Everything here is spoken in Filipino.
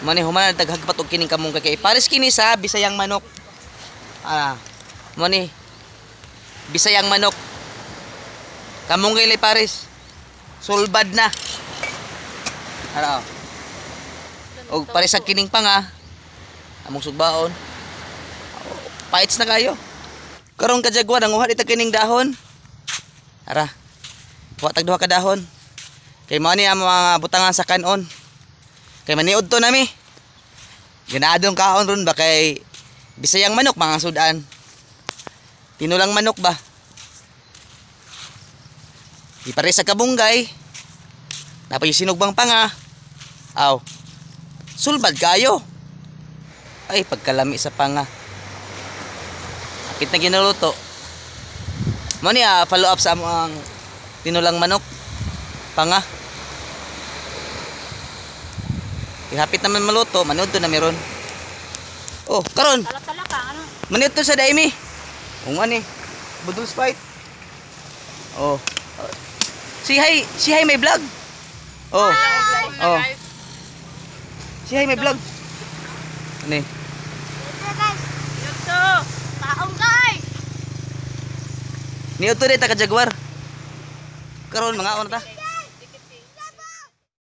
Mani human daghagpat og kining kamong kay pares kini sa Bisayang manok. Mani Bisayang manok. Kamong kay pares. Sulbad na. Og pares sa kining panga. Among sugbaon. Fights na kayo. Karon ka Jaguar nanguha dita kining dahon. Kuha tag duha ka dahon. Kay mao ni ang mga butangan sa kanon. Kay maniud to nami. Ganaadong kaon ron ba kay Bisayang manok mga sudan. Tinulang manok ba? Ipare sa kabunggay. Napay sinugbang panga. Sulbad kayo. Ay pagkalami sa panga. Akit na ginuluto. Mo ni follow up sa among tinulang manok. Panga. Ihapit naman maluto, manood to na meron. Karon. Talak-talak ka, ano? Manood to sa daimi. Ani. Budol fight. Si hi may vlog. Si hi may vlog. Ani. Guys, yuto. Taong guys. Niyo to dito ka Jaguar. Karon mga ta.